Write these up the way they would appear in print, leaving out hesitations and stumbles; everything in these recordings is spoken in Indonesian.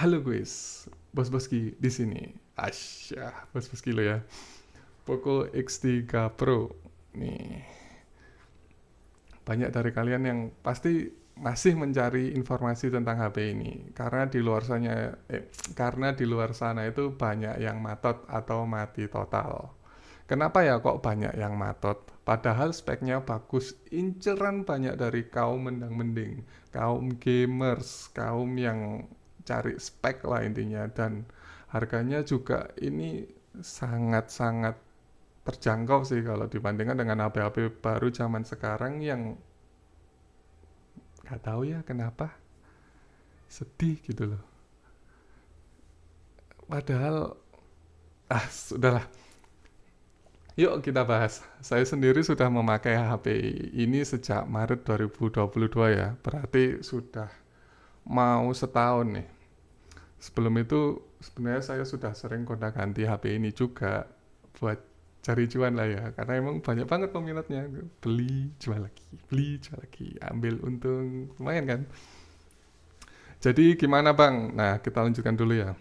Halo guys, Bos Boski di sini. Asyah, Bos Boski lo ya. Poco X3 Pro. Nih, banyak dari kalian yang pasti masih mencari informasi tentang HP ini karena di luar sana itu banyak yang matot atau mati total. Kenapa ya kok banyak yang matot? Padahal speknya bagus, inceran banyak dari kaum mendang-mending, kaum gamers, kaum yang cari spek lah intinya. Dan harganya juga ini sangat-sangat terjangkau sih kalau dibandingkan dengan HP-HP baru zaman sekarang yang nggak tahu ya kenapa sedih gitu loh. Padahal, sudahlah. Yuk kita bahas. Saya sendiri sudah memakai HP ini sejak Maret 2022 ya. Berarti sudah mau setahun nih. Sebelum itu sebenarnya saya sudah sering gonta-ganti HP ini juga buat cari cuan lah ya. Karena emang banyak banget peminatnya. Beli, jual lagi. Ambil untung, lumayan kan. Jadi gimana bang? Nah kita lanjutkan dulu ya.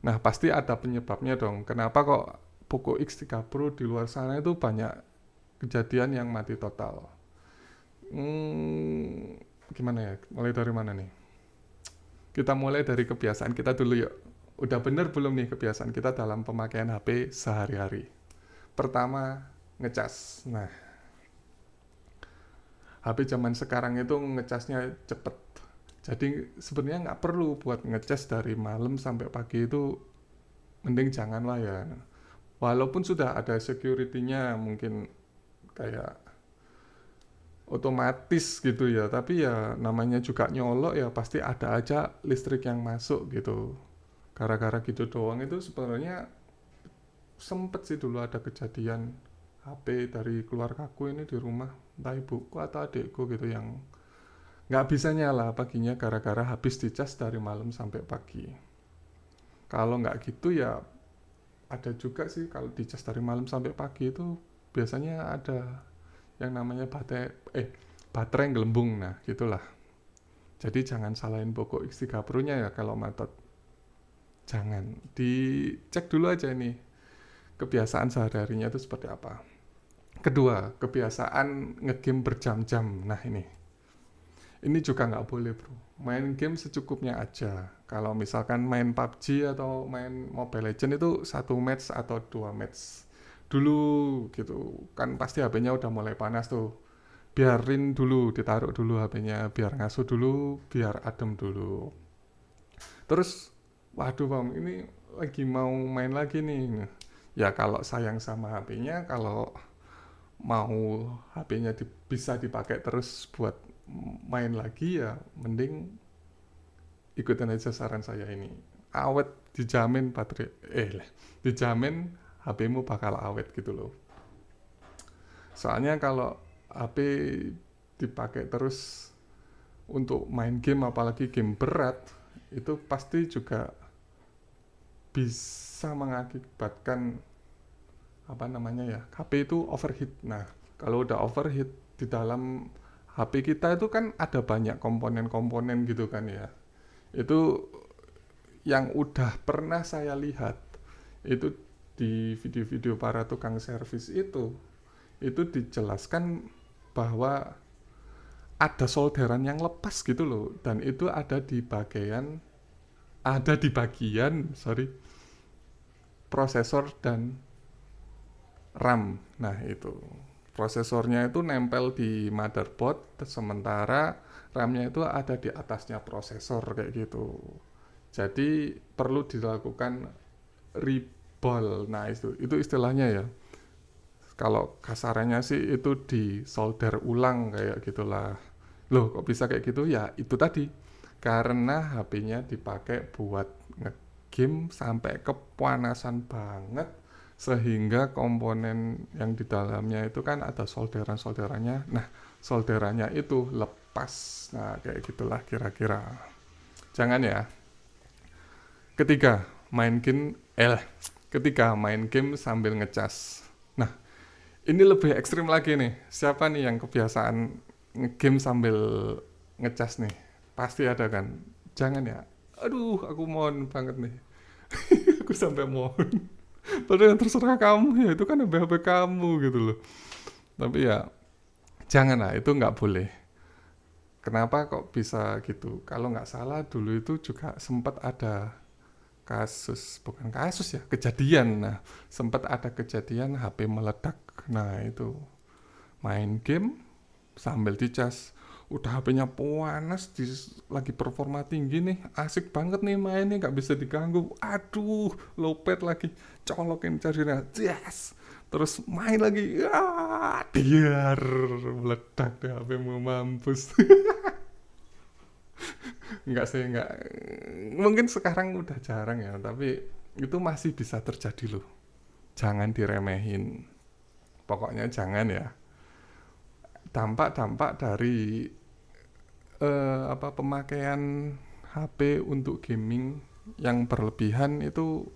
Nah pasti ada penyebabnya dong. Kenapa kok Poco X3 Pro di luar sana itu banyak kejadian yang mati total. Hmm, Gimana ya? Mulai dari mana nih? Kita mulai dari kebiasaan kita dulu yuk. Udah bener belum nih kebiasaan kita dalam pemakaian HP sehari-hari? Pertama, ngecas. Nah, HP zaman sekarang itu ngecasnya cepet. Jadi sebenarnya nggak perlu buat ngecas dari malam sampai pagi itu, mending janganlah ya. Walaupun sudah ada security-nya mungkin kayak otomatis gitu ya, tapi ya namanya juga nyolok ya pasti ada aja listrik yang masuk gitu. Gara-gara gitu doang itu sebenarnya sempet sih dulu ada kejadian HP dari keluargaku ini di rumah, entah ibuku atau adikku gitu yang nggak bisa nyala paginya gara-gara habis dicas dari malam sampai pagi. Kalau nggak gitu ya ada juga sih kalau dicas dari malam sampai pagi itu biasanya ada yang namanya baterai gelembung, nah gitulah. Jadi jangan salahin Poco X3 Pro nya ya kalau matot. Jangan, dicek dulu aja nih kebiasaan sehari-harinya itu seperti apa. Kedua, kebiasaan ngegame berjam-jam. Nah ini juga nggak boleh bro. Main game secukupnya aja. Kalau misalkan main PUBG atau main Mobile Legends itu satu match atau dua match dulu gitu. Kan pasti HP-nya udah mulai panas tuh. Biarin dulu, ditaruh dulu HP-nya, biar ngasuh dulu, biar adem dulu. Terus, waduh bang, ini lagi mau main lagi nih. Ya kalau sayang sama HP-nya, kalau mau HP-nya bisa dipakai terus buat main lagi ya mending ikutin aja saran saya ini. Awet dijamin dijamin HP-mu bakal awet gitu loh. Soalnya kalau HP dipakai terus untuk main game apalagi game berat itu pasti juga bisa mengakibatkan apa namanya ya, HP itu overheat. Nah kalau udah overheat di dalam HP kita itu kan ada banyak komponen-komponen gitu kan ya, itu yang udah pernah saya lihat itu di video-video para tukang servis itu dijelaskan bahwa ada solderan yang lepas gitu loh, dan itu ada di bagian prosesor dan RAM. Nah itu prosesornya itu nempel di motherboard, sementara RAM-nya itu ada di atasnya prosesor kayak gitu. Jadi perlu dilakukan reball. Nah itu istilahnya ya. Kalau kasarannya sih itu disolder ulang kayak gitulah. Loh kok bisa kayak gitu? Ya itu tadi. Karena HP-nya dipakai buat nge-game sampai kepanasan banget sehingga komponen yang di dalamnya itu kan ada solderannya. Nah, solderannya itu lepas. Nah, kayak gitulah kira-kira. Jangan ya. Ketiga, main game ketiga main game sambil ngecas. Nah, ini lebih ekstrim lagi nih. Siapa nih yang kebiasaan game sambil ngecas nih? Pasti ada kan? Jangan ya. Aduh, aku mohon banget nih. Aku sampai mohon. Padahal yang terserah kamu ya, itu kan HP kamu gitu loh. Tapi ya janganlah, itu nggak boleh. Kenapa kok bisa gitu? Kalau nggak salah dulu itu juga sempat ada kasus, bukan kasus ya, kejadian. Nah, sempat ada kejadian HP meledak. Nah, itu main game sambil dicas. Udah HP-nya panas, lagi performa tinggi nih, asik banget nih main nih, nggak bisa diganggu. Aduh, lopet lagi, colokin chargernya, yes. Terus main lagi, biar meledak deh HP-mu, mampus. Nggak sih, nggak. Mungkin sekarang udah jarang ya, tapi itu masih bisa terjadi loh. Jangan diremehin. Pokoknya jangan ya. Dampak-dampak dari pemakaian HP untuk gaming yang berlebihan itu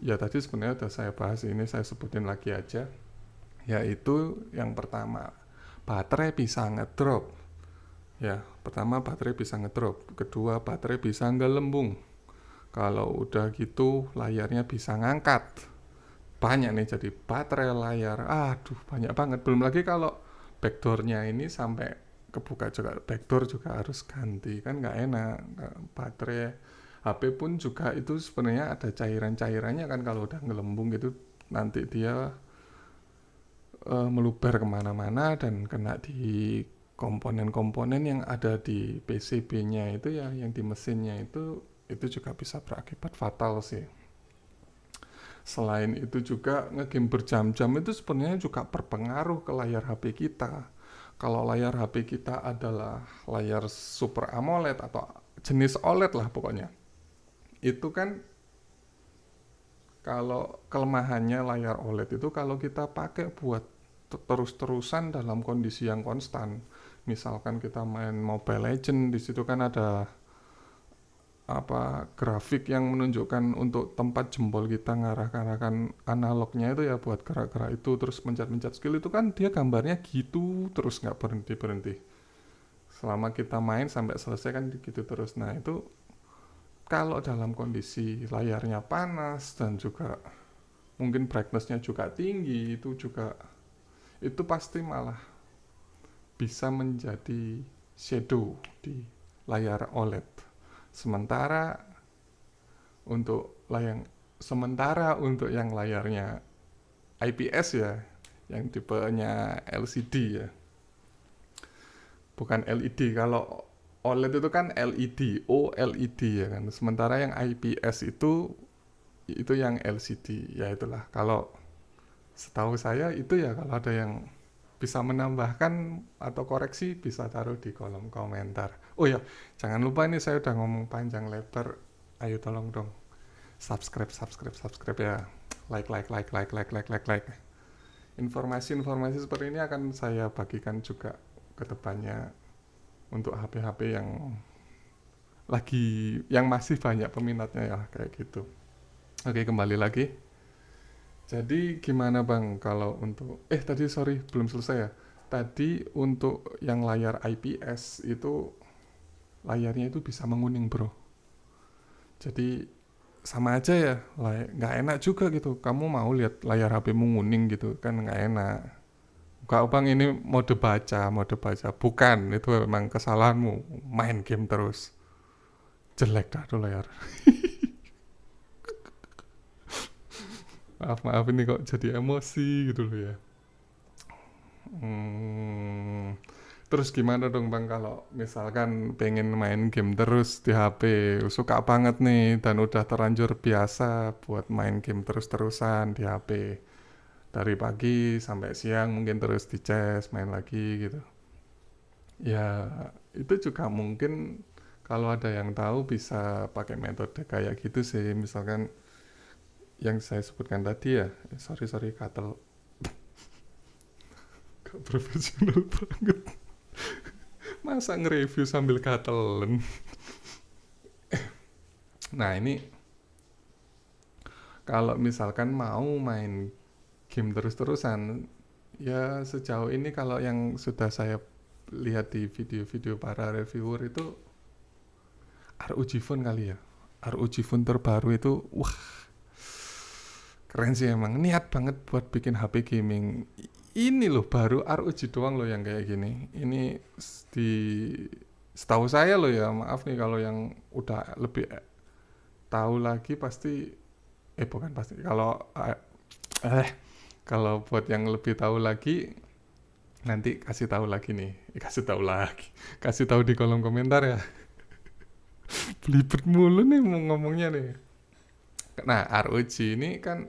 ya tadi sebenarnya udah saya bahas, ini saya sebutin lagi aja, yaitu yang pertama, baterai bisa ngedrop. Ya, pertama baterai bisa ngedrop, kedua baterai bisa ngelembung. Kalau udah gitu layarnya bisa ngangkat. Banyak nih jadi baterai layar. Aduh, banyak banget. Belum lagi kalau backdoornya ini sampai kebuka juga, backdoor juga harus ganti. Kan nggak enak. Baterai HP pun juga itu sebenarnya ada cairan-cairannya kan, kalau udah ngelembung gitu nanti dia meluber kemana-mana dan kena di komponen-komponen yang ada di PCB-nya itu ya, yang di mesinnya itu juga bisa berakibat fatal sih. Selain itu juga ngegame berjam-jam itu sebenarnya juga berpengaruh ke layar HP kita. Kalau layar HP kita adalah layar Super AMOLED atau jenis OLED lah pokoknya, itu kan kalau kelemahannya layar OLED itu kalau kita pakai buat terus-terusan dalam kondisi yang konstan. Misalkan kita main Mobile Legend, di situ kan ada grafik yang menunjukkan untuk tempat jempol kita ngarahkan analognya itu ya buat gerak-gerak itu, terus mencet-mencet skill itu kan dia gambarnya gitu terus nggak berhenti-berhenti. Selama kita main sampai selesai kan gitu terus. Nah, itu kalau dalam kondisi layarnya panas dan juga mungkin brightnessnya juga tinggi, itu pasti malah bisa menjadi shadow di layar OLED. Sementara untuk sementara untuk yang layarnya IPS ya, yang tipenya LCD ya, bukan LED. Kalau OLED itu kan LED, OLED ya kan. Sementara yang IPS itu yang LCD. Ya itulah. Kalau setahu saya itu ya, kalau ada yang bisa menambahkan atau koreksi bisa taruh di kolom komentar. Oh ya, jangan lupa ini saya udah ngomong panjang lebar. Ayo tolong dong subscribe ya. Like. Informasi-informasi seperti ini akan saya bagikan juga ke depannya untuk HP-HP yang masih banyak peminatnya ya kayak gitu. Oke, kembali lagi. Jadi gimana Bang kalau untuk tadi sorry belum selesai ya. Tadi untuk yang layar IPS itu layarnya itu bisa menguning bro. Jadi sama aja ya, nggak enak juga gitu. Kamu mau lihat layar HP-mu nguning gitu kan nggak enak. Kak Bang ini mode baca. Bukan, itu memang kesalahanmu. Main game terus. Jelek dah tuh layar. Maaf ini kok jadi emosi gitu loh ya. Hmm, Terus gimana dong Bang kalau misalkan pengen main game terus di HP, suka banget nih dan udah terlanjur biasa buat main game terus-terusan di HP. Dari pagi sampai siang mungkin terus di CS main lagi gitu. Ya, itu juga mungkin kalau ada yang tahu bisa pakai metode kayak gitu sih. Misalkan yang saya sebutkan tadi ya, sorry katel, gak profesional banget. Masa nge-review sambil katelen? Nah ini kalau misalkan mau main game terus-terusan, ya sejauh ini kalau yang sudah saya lihat di video-video para reviewer itu ROG Phone kali ya. ROG Phone terbaru itu, wah keren sih emang. Niat banget buat bikin HP gaming. Ini loh baru ROG doang loh yang kayak gini. Ini di setahu saya loh ya, maaf nih kalau yang udah lebih tahu lagi pasti bukan pasti eh kalau buat yang lebih tahu lagi nanti kasih tahu lagi nih, kasih tahu di kolom komentar ya. Belibet mulu nih mau ngomongnya nih. Nah, ROG ini kan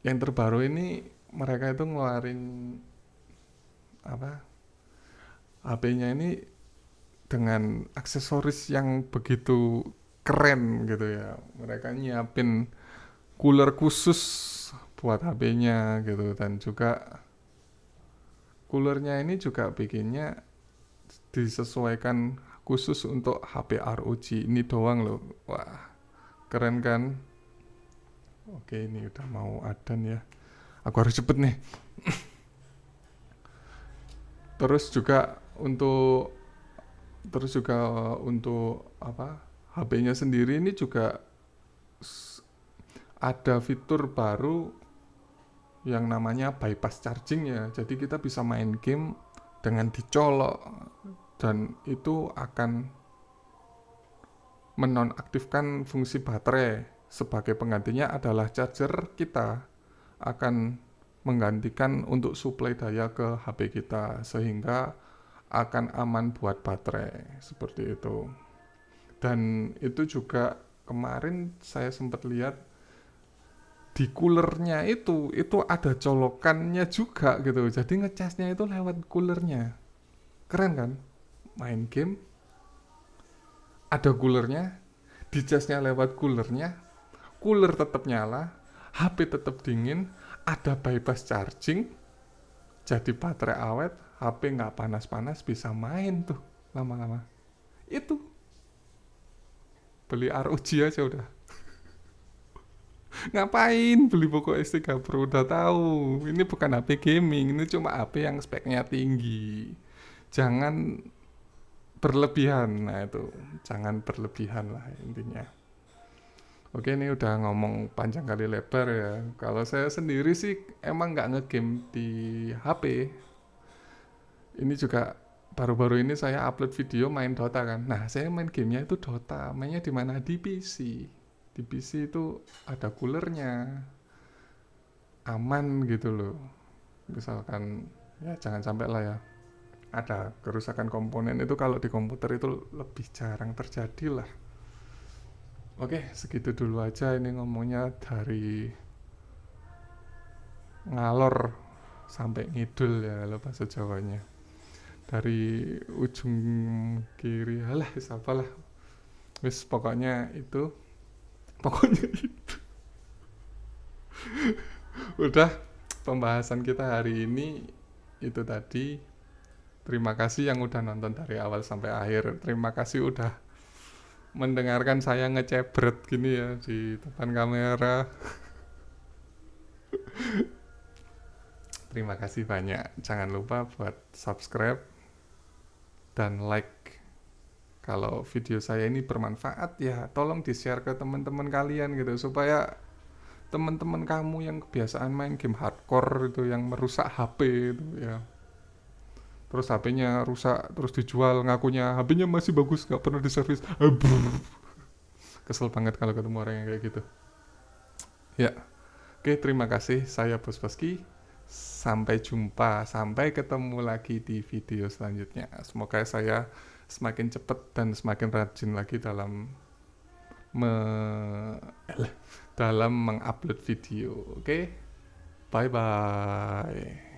yang terbaru ini mereka itu ngeluarin apa HP-nya ini dengan aksesoris yang begitu keren gitu ya. Mereka nyiapin cooler khusus buat HP-nya gitu, dan juga coolernya ini juga bikinnya disesuaikan khusus untuk HP ROG ini doang loh. Wah, keren kan? Oke, ini udah mau adzan ya. Aku harus cepet nih. Terus juga untuk apa? HP-nya sendiri ini juga ada fitur baru yang namanya bypass charging ya. Jadi kita bisa main game dengan dicolok, dan itu akan menonaktifkan fungsi baterai. Sebagai penggantinya adalah charger kita akan menggantikan untuk suplai daya ke HP kita, sehingga akan aman buat baterai seperti itu. Dan itu juga kemarin saya sempat lihat di coolernya itu ada colokannya juga gitu, jadi ngecasnya itu lewat coolernya. Keren kan? Main game ada coolernya, dicasnya lewat coolernya, cooler tetap nyala, HP tetap dingin, ada bypass charging, jadi baterai awet, HP nggak panas-panas, bisa main tuh lama-lama. Itu beli ROG aja udah. Ngapain beli Poco S3 Pro, udah tahu ini bukan HP gaming, ini cuma HP yang speknya tinggi. Jangan berlebihan. Nah itu, jangan berlebihan lah intinya. Oke, ini udah ngomong panjang kali lebar ya. Kalau saya sendiri sih emang nggak ngegame di HP. Ini juga baru-baru ini saya upload video main Dota kan. Nah, saya main gamenya itu Dota. Mainnya di mana? Di PC. Di PC itu ada coolernya, aman gitu loh. Misalkan ya jangan sampai lah ya ada kerusakan komponen, itu kalau di komputer itu lebih jarang terjadi lah. Oke, segitu dulu aja ini ngomongnya, dari ngalor sampai ngidul ya kalau bahasa Jawanya. Dari ujung kiri, alah apalah. Wis pokoknya itu. Pokoknya itu. Udah pembahasan kita hari ini itu tadi. Terima kasih yang udah nonton dari awal sampai akhir. Terima kasih udah mendengarkan saya ngecebret gini ya di depan kamera. Terima kasih banyak. Jangan lupa buat subscribe dan like. Kalau video saya ini bermanfaat ya tolong di-share ke teman-teman kalian gitu, supaya teman-teman kamu yang kebiasaan main game hardcore itu, yang merusak HP itu ya, terus HP-nya rusak terus dijual ngakunya HP-nya masih bagus nggak pernah diservis. Kesel banget kalau ketemu orang yang kayak gitu ya. Oke, terima kasih, saya Bos Boski, sampai jumpa, sampai ketemu lagi di video selanjutnya. Semoga saya semakin cepat dan semakin rajin lagi dalam dalam mengupload video. Oke, bye bye.